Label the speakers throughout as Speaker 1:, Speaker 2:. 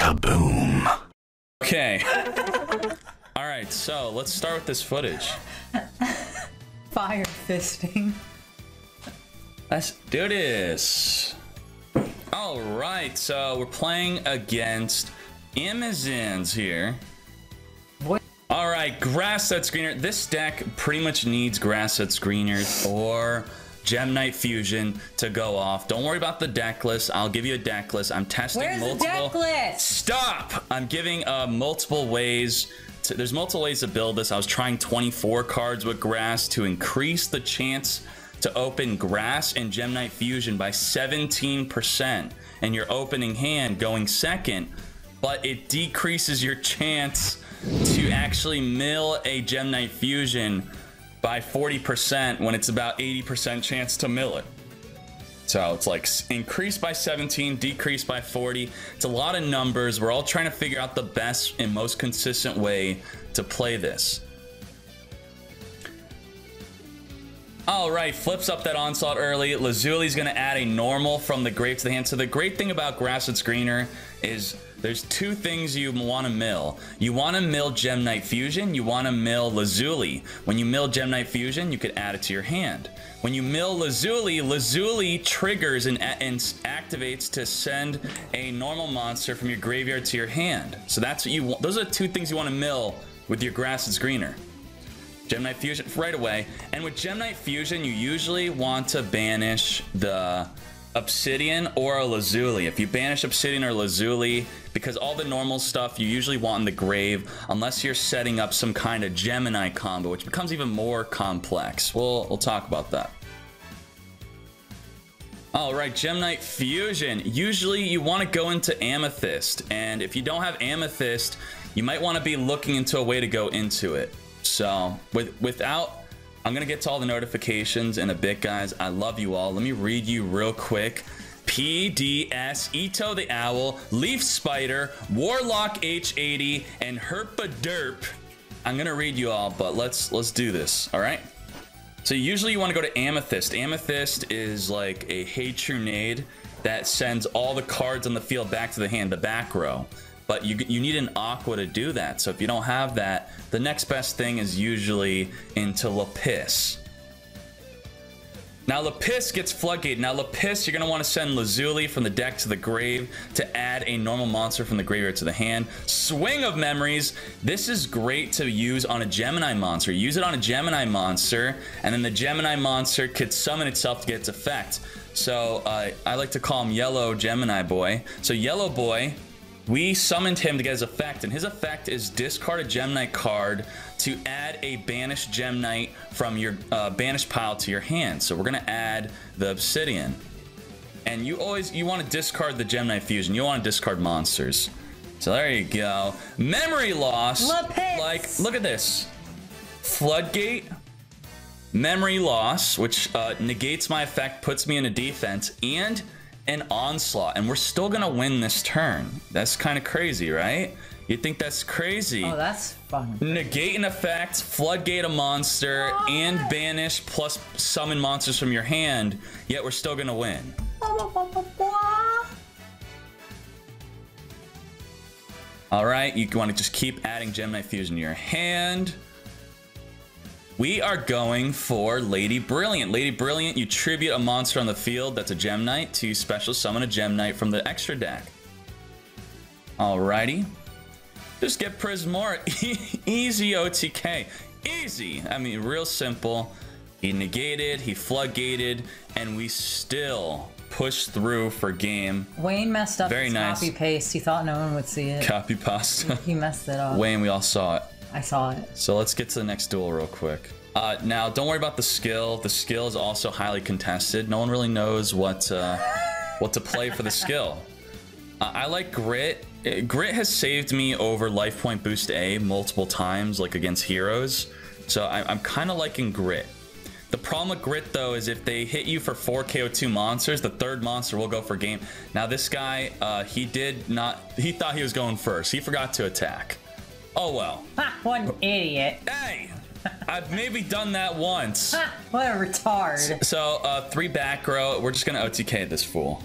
Speaker 1: Kaboom.
Speaker 2: Okay. All right, so let's start with this footage.
Speaker 3: Fire fisting.
Speaker 2: Let's do this. All right, so we're playing against Amazons here.
Speaker 3: What?
Speaker 2: All right, Grass Set Screener. This deck pretty much needs Grass Set Screeners or Gem Knight Fusion to go off. Don't worry about the deck list. I'll give you a deck list. I'm testing multiple.
Speaker 3: Where's the deck list?
Speaker 2: Stop! I'm giving multiple ways. There's multiple ways to build this. I was trying 24 cards with Grass to increase the chance to open Grass and Gem Knight Fusion by 17%, and your opening hand going second, but it decreases your chance to actually mill a Gem Knight Fusion by 40% when it's about 80% chance to mill it. So it's like increase by 17, decrease by 40. It's a lot of numbers. We're all trying to figure out the best and most consistent way to play this. All right, flips up that Onslaught early. Lazuli's gonna add a normal from the grave to the hand. So the great thing about Grass Set Screener is there's two things you want to mill. You want to mill Gem Knight Fusion. You want to mill Lazuli. When you mill Gem Knight Fusion, you could add it to your hand. When you mill Lazuli, Lazuli triggers and activates to send a normal monster from your graveyard to your hand. So that's what you want. Those are the two things you want to mill with your Grass Set Screener. Gem Knight Fusion right away. And with Gem Knight Fusion, you usually want to banish the Obsidian or a Lazuli. If you banish Obsidian or Lazuli, because all the normal stuff you usually want in the grave, unless you're setting up some kind of Gemini combo, which becomes even more complex. We'll talk about that. All right, Gem Knight Fusion. Usually you want to go into Amethyst, and if you don't have Amethyst, you might want to be looking into a way to go into it. So I'm gonna get to all the notifications in a bit, guys. I love you all. Let me read you real quick. PDS, Ito the Owl, Leaf Spider, Warlock H80, and Herpa Derp. I'm gonna read you all, but let's do this. All right. So usually you want to go to Amethyst. Amethyst is like a Hatronade that sends all the cards on the field back to the hand, the back row. But you need an Aqua to do that. So if you don't have that, the next best thing is usually into Lapis. Now Lapis gets Floodgate. Now Lapis, you're going to want to send Lazuli from the deck to the grave to add a normal monster from the graveyard to the hand. Swing of Memories. This is great to use on a Gemini monster. Use it on a Gemini monster, and then the Gemini monster could summon itself to get its effect. So I like to call him Yellow Gemini Boy. So Yellow Boy, we summoned him to get his effect, and his effect is discard a Gem Knight card to add a banished Gem Knight from your banished pile to your hand. So we're gonna add the Obsidian, and you want to discard the Gem Knight Fusion. You want to discard monsters. So there you go. Memory Loss.
Speaker 3: Lapis.
Speaker 2: Like, look at this. Floodgate. Memory Loss, which negates my effect, puts me in a defense, and an Onslaught, and we're still gonna win this turn. That's kind of crazy, right? You think that's crazy?
Speaker 3: Oh, that's fun.
Speaker 2: Negate an effect, Floodgate a monster, and banish plus summon monsters from your hand, yet we're still gonna win. All right, you want to just keep adding Gem Knight Fusion to your hand. We are going for Lady Brilliant. Lady Brilliant, you tribute a monster on the field that's a Gem Knight to special summon a Gem Knight from the extra deck. Alrighty. Just get Prismora. Easy OTK. Easy. I mean, real simple. He negated, he floodgated, and we still pushed through for game.
Speaker 3: Wayne messed up his
Speaker 2: nice.
Speaker 3: copy paste. He thought no one would see it.
Speaker 2: Copy pasta.
Speaker 3: He messed it up.
Speaker 2: Wayne, we all saw it.
Speaker 3: I saw it.
Speaker 2: So let's get to the next duel real quick. Now, don't worry about the skill. The skill is also highly contested. No one really knows what to play for the skill. I like Grit. Grit has saved me over Life Point Boost A multiple times, like against heroes. So I'm kind of liking Grit. The problem with Grit, though, is if they hit you for 4 KO2 monsters, the third monster will go for game. Now, this guy, he thought he was going first. He forgot to attack. Oh, well.
Speaker 3: Ha, what an idiot.
Speaker 2: Hey! I've maybe done that once.
Speaker 3: Ha, what a retard.
Speaker 2: So, 3 back row. We're just going to OTK this fool.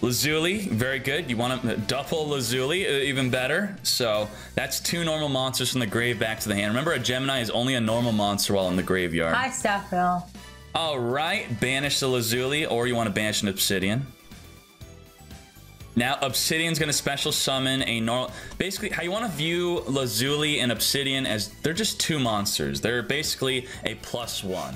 Speaker 2: Lazuli, very good. You want to double Lazuli, even better. So that's 2 normal monsters from the grave back to the hand. Remember, a Gemini is only a normal monster while in the graveyard.
Speaker 3: Hi, Staffville.
Speaker 2: All right, banish the Lazuli, or you want to banish an Obsidian. Now, Obsidian's going to special summon a normal... Basically, how you want to view Lazuli and Obsidian as... They're just 2 monsters. They're basically a +1.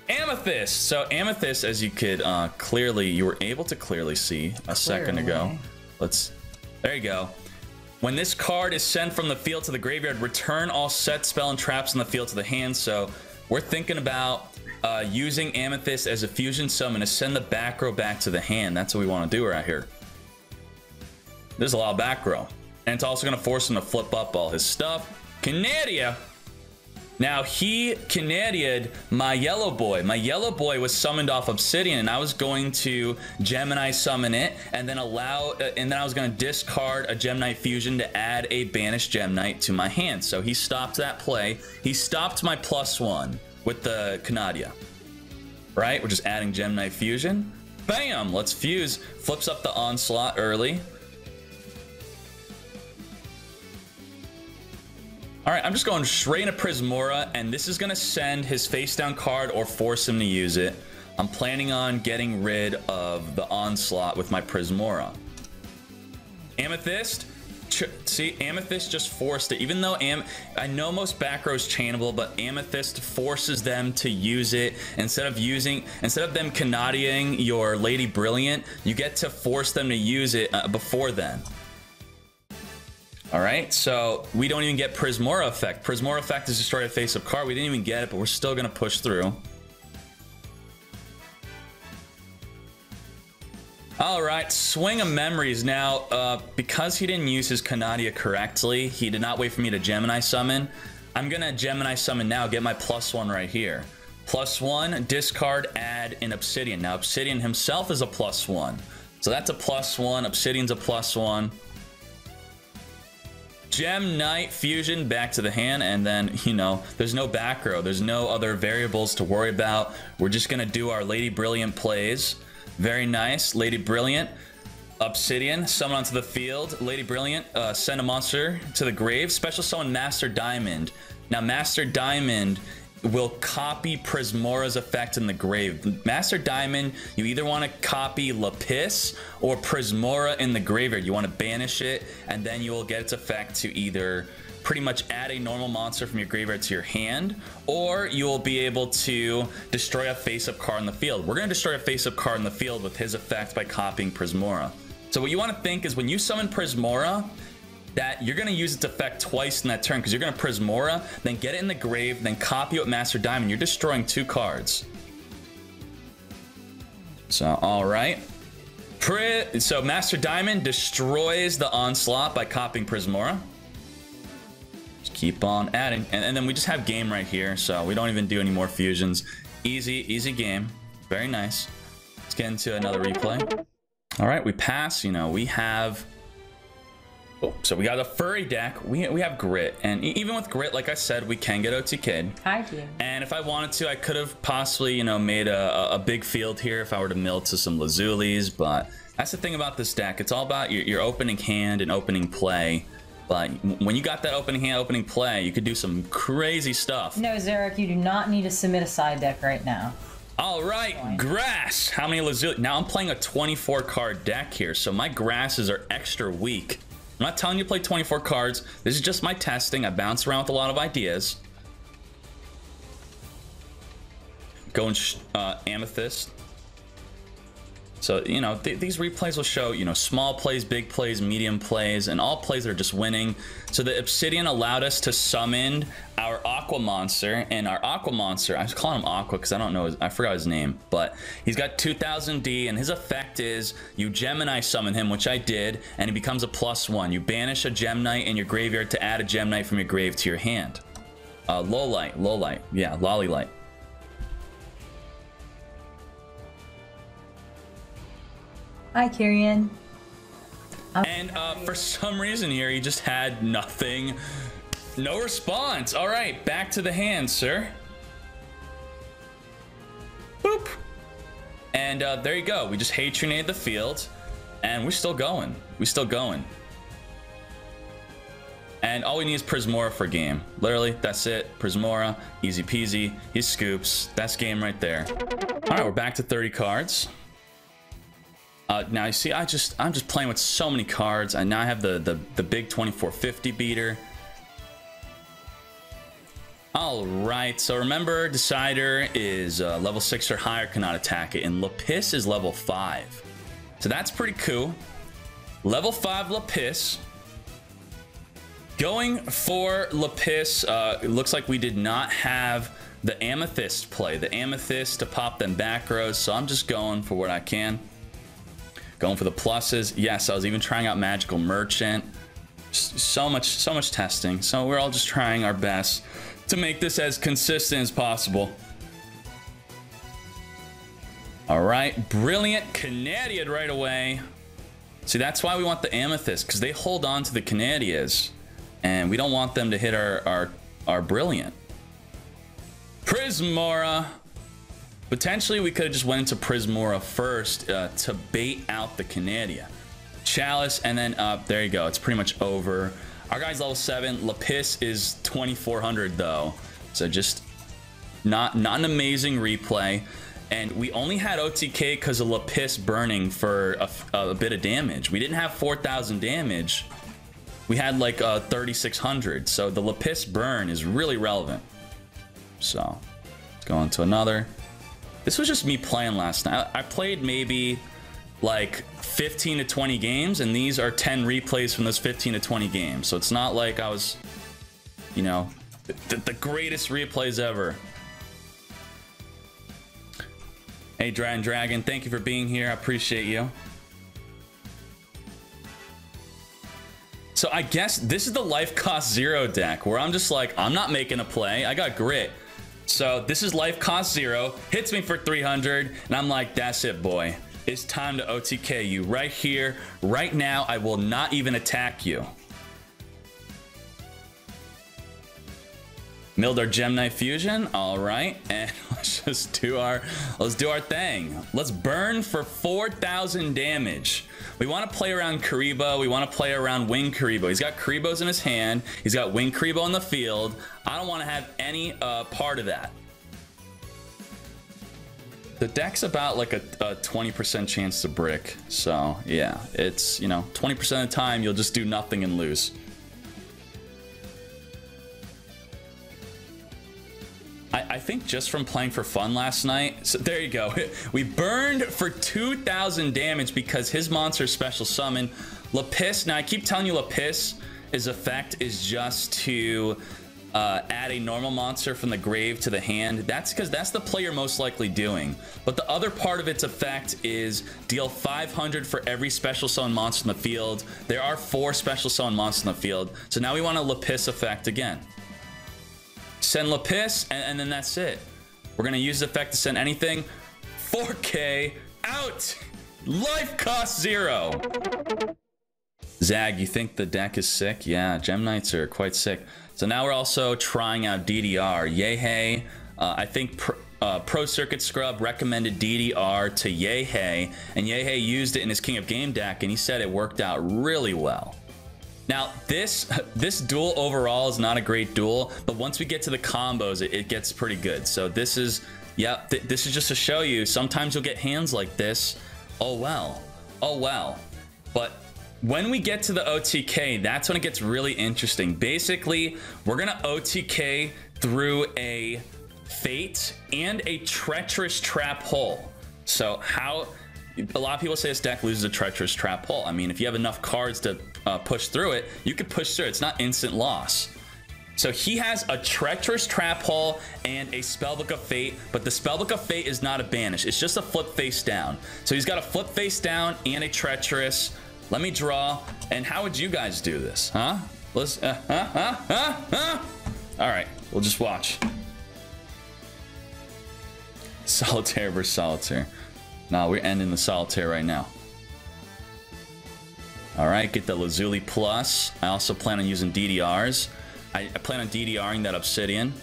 Speaker 2: Amethyst. So Amethyst, as you could you were able to clearly see a second ago. There you go. When this card is sent from the field to the graveyard, return all set spell and traps in the field to the hand. So we're thinking about using Amethyst as a fusion summon to send the back row back to the hand. That's what we want to do right here. There's a lot of back row, and it's also going to force him to flip up all his stuff. Canadia. Now, he Canadia'd my yellow boy. My yellow boy was summoned off Obsidian, and I was going to Gemini summon it, and then I was going to discard a Gemini fusion to add a banished Gemini to my hand. So he stopped that play. He stopped my +1 with the Canadia. Right? We're just adding Gemini fusion. Bam! Let's fuse. Flips up the onslaught early. All right, I'm just going straight into Prismora, and this is going to send his face down card or force him to use it. I'm planning on getting rid of the onslaught with my Prismora. Amethyst. See, Amethyst just forced it. Even though I know most back row is chainable, but Amethyst forces them to use it. Instead of them Canadiaing your Lady Brilliant, you get to force them to use it before then. All right, so we don't even get Prismora effect. Prismora effect is destroy a face-up card. We didn't even get it, but we're still gonna push through. All right, Swing of Memories. Now, because he didn't use his Canadia correctly, he did not wait for me to Gemini summon. I'm gonna Gemini summon now, get my +1 right here. +1, discard, add an Obsidian. Now, Obsidian himself is a +1. So that's a +1, Obsidian's a +1. Gem Knight fusion back to the hand, and then, you know, there's no back row. There's no other variables to worry about. We're just going to do our Lady Brilliant plays. Very nice. Lady Brilliant, Obsidian, summon onto the field. Lady Brilliant, send a monster to the grave. Special summon Master Diamond. Now, Master Diamond will copy Prismora's effect in the grave. Master Diamond, you either want to copy Lapis or Prismora in the graveyard. You want to banish it, and then you will get its effect to either pretty much add a normal monster from your graveyard to your hand, or you will be able to destroy a face-up card in the field. We're going to destroy a face-up card in the field with his effect by copying Prismora. So what you want to think is when you summon Prismora, that you're going to use its effect twice in that turn, because you're going to Prismora, then get it in the grave, then copy it with Master Diamond. You're destroying 2 cards. So, all right. So Master Diamond destroys the onslaught by copying Prismora. Just keep on adding. And then we just have game right here, so we don't even do any more fusions. Easy game. Very nice. Let's get into another replay. All right, we pass. You know, we have... Oh, so we got a furry deck. We have Grit, and even with Grit, like I said, we can get OTK'd.
Speaker 3: I do.
Speaker 2: And if I wanted to, I could have possibly, you know, made a big field here if I were to mill to some Lazulis, but that's the thing about this deck. It's all about your opening hand and opening play. But when you got that opening hand, opening play, you could do some crazy stuff.
Speaker 3: No, Zarek, you do not need to submit a side deck right now.
Speaker 2: All right, Grass. How many Lazuli? Now I'm playing a 24 card deck here, so my grasses are extra weak. I'm not telling you to play 24 cards. This is just my testing. I bounce around with a lot of ideas. Going Amethyst. So, you know, these replays will show, you know, small plays, big plays, medium plays, and all plays that are just winning. So the Obsidian allowed us to summon our Aqua Monster, and our Aqua Monster, I was calling him Aqua because I don't know, I forgot his name, but he's got 2000 D, and his effect is you Gemini summon him, which I did, and he becomes a +1. You banish a Gemini in your graveyard to add a Gemini from your grave to your hand. Lowlight, yeah, Lollilight.
Speaker 3: Hi, Kyrian.
Speaker 2: And for some reason here, he just had nothing. No response. All right, back to the hand, sir. Boop. And there you go. We just Hatronade the field, and we're still going. We're still going. And all we need is Prismora for game. Literally, that's it. Prismora, easy peasy. He scoops. That's game right there. All right, we're back to 30 cards. Now you see, I'm just playing with so many cards. And now I have the big 2450 beater. All right, so remember, Decider is level 6 or higher, cannot attack it, and Lapis is level 5. So that's pretty cool. Level 5 Lapis. Going for Lapis, it looks like we did not have the Amethyst play. The Amethyst to pop them back rows, so I'm just going for what I can. Going for the pluses. Yes, I was even trying out Magical Merchant. So much testing. So we're all just trying our best to make this as consistent as possible. All right, brilliant Canadian right away. See, that's why we want the Amethyst, because they hold on to the Canadias. And we don't want them to hit our brilliant. Prismora. Potentially, we could have just went into Prismora first to bait out the Canadia. Chalice, and then there you go. It's pretty much over. Our guy's level 7. Lapis is 2400 though. So just not an amazing replay. And we only had OTK because of Lapis burning for a bit of damage. We didn't have 4000 damage. We had like 3600, so the Lapis burn is really relevant. So let's go on to another. This was just me playing last night. I played maybe like 15 to 20 games, and these are 10 replays from those 15 to 20 games. So it's not like I was, you know, the greatest replays ever. Hey, Dragon, thank you for being here. I appreciate you. So I guess this is the life cost 0 deck where I'm just like, I'm not making a play. I got grit. So this is life cost 0, hits me for 300, and I'm like, that's it, boy. It's time to OTK you right here, right now. I will not even attack you. Milled our Gem Knight Fusion, all right, and let's do our thing. Let's burn for 4000 damage. We want to play around Karibo. We want to play around Wing Karibo. He's got Karibos in his hand. He's got Wing Karibo on the field. I don't want to have any part of that. The deck's about like a 20% chance to brick. So yeah, it's, you know, 20% of the time you'll just do nothing and lose. I think just from playing for fun last night, so there you go. We burned for 2000 damage because his monster special summon Lapis. Now I keep telling you Lapis, his effect is just to add a normal monster from the grave to the hand. That's because that's the play you're most likely doing. But the other part of its effect is deal 500 for every special summon monster in the field. There are 4 special summon monsters in the field. So now we want a Lapis effect again. Send Lapis, and then that's it. We're gonna use the effect to send anything. 4K out. Life cost 0. Zag, you think the deck is sick? Yeah, Gem Knights are quite sick. So now we're also trying out DDR. Yehei, I think Pro Circuit Scrub recommended DDR to Yehei, and Yehei used it in his King of Game deck, and he said it worked out really well. Now, this duel overall is not a great duel, but once we get to the combos, it gets pretty good. So this is, yeah, this is just to show you, sometimes you'll get hands like this. Oh, well. Oh, well. But when we get to the OTK, that's when it gets really interesting. Basically, we're going to OTK through a Fate and a Treacherous Trap Hole. So how... A lot of people say this deck loses a Treacherous Trap Hole. I mean, if you have enough cards to push through it, you could push through it. It's not instant loss. So he has a Treacherous Trap Hole and a Spellbook of Fate, but the Spellbook of Fate is not a banish. It's just a flip face down. So he's got a flip face down and a Treacherous. Let me draw. And how would you guys do this? Huh? Let's, All right, we'll just watch. Solitaire versus Solitaire. No, we're ending the Solitaire right now. All right, get the Lazuli Plus. I also plan on using DDRs. I plan on DDRing that Obsidian.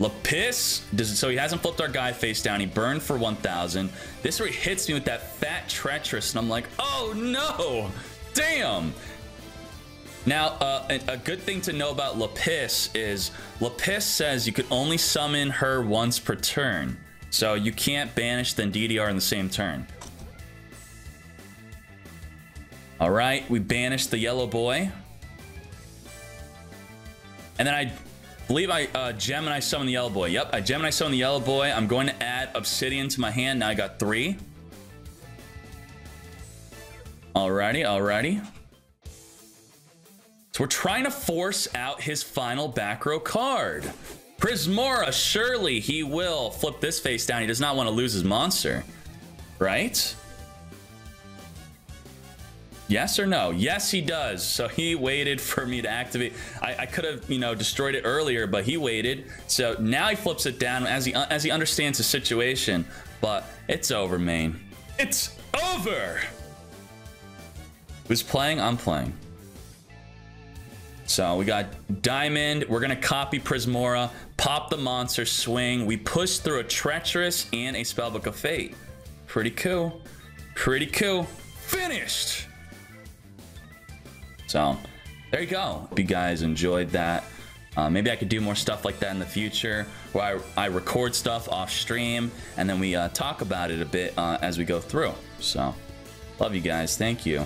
Speaker 2: Lapis, so he hasn't flipped our guy face down. He burned for 1,000. This where he hits me with that fat treacherous, and I'm like, oh no, damn. Now, a good thing to know about Lapis is Lapis says you could only summon her once per turn. So you can't banish then DDR in the same turn. All right, we banished the yellow boy. And then I believe I Gemini summoned the yellow boy. Yep, I Gemini summoned the yellow boy. I'm going to add Obsidian to my hand. Now I got 3. Alrighty, alrighty. So we're trying to force out his final back row card. Prismora, surely he will flip this face down. He does not want to lose his monster, right? Yes or no? Yes, he does. So he waited for me to activate. I could have, you know, destroyed it earlier, but he waited. So now he flips it down as he understands the situation. But it's over, main. It's over. Who's playing? I'm playing. So we got Diamond. We're going to copy Prismora, pop the monster, swing. We push through a Treacherous and a Spellbook of Fate. Pretty cool. Pretty cool. Finished. So there you go. Hope you guys enjoyed that. Maybe I could do more stuff like that in the future where I record stuff off stream and then we talk about it a bit as we go through. So love you guys. Thank you.